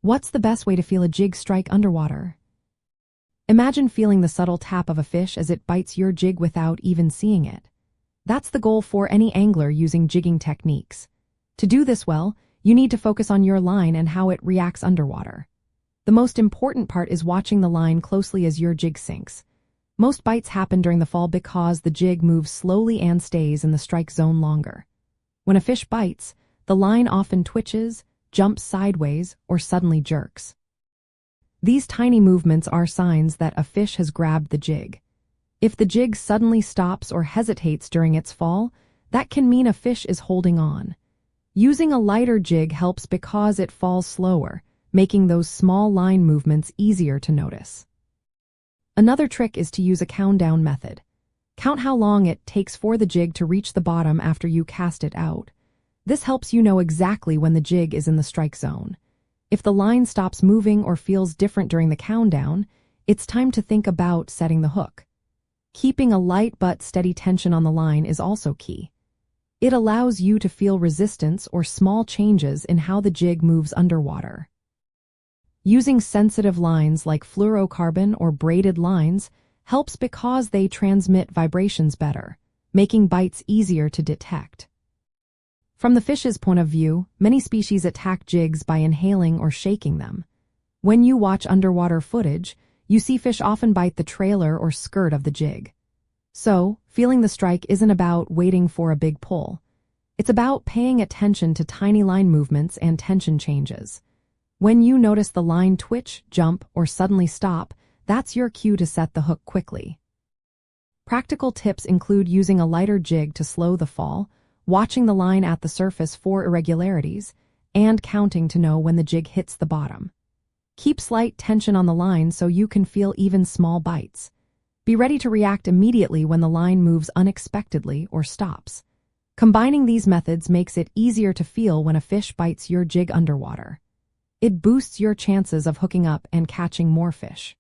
What's the best way to feel a jig strike underwater? Imagine feeling the subtle tap of a fish as it bites your jig without even seeing it. That's the goal for any angler using jigging techniques. To do this well, you need to focus on your line and how it reacts underwater. The most important part is watching the line closely as your jig sinks. Most bites happen during the fall because the jig moves slowly and stays in the strike zone longer. When a fish bites, the line often twitches, jumps sideways, or suddenly jerks. These tiny movements are signs that a fish has grabbed the jig. If the jig suddenly stops or hesitates during its fall, that can mean a fish is holding on. Using a lighter jig helps because it falls slower, making those small line movements easier to notice. Another trick is to use a countdown method. Count how long it takes for the jig to reach the bottom after you cast it out. This helps you know exactly when the jig is in the strike zone. If the line stops moving or feels different during the countdown, it's time to think about setting the hook. Keeping a light but steady tension on the line is also key. It allows you to feel resistance or small changes in how the jig moves underwater. Using sensitive lines like fluorocarbon or braided lines helps because they transmit vibrations better, making bites easier to detect. From the fish's point of view, many species attack jigs by inhaling or shaking them. When you watch underwater footage, you see fish often bite the trailer or skirt of the jig. So, feeling the strike isn't about waiting for a big pull. It's about paying attention to tiny line movements and tension changes. When you notice the line twitch, jump, or suddenly stop, that's your cue to set the hook quickly. Practical tips include using a lighter jig to slow the fall, watching the line at the surface for irregularities, and counting to know when the jig hits the bottom. Keep slight tension on the line so you can feel even small bites. Be ready to react immediately when the line moves unexpectedly or stops. Combining these methods makes it easier to feel when a fish bites your jig underwater. It boosts your chances of hooking up and catching more fish.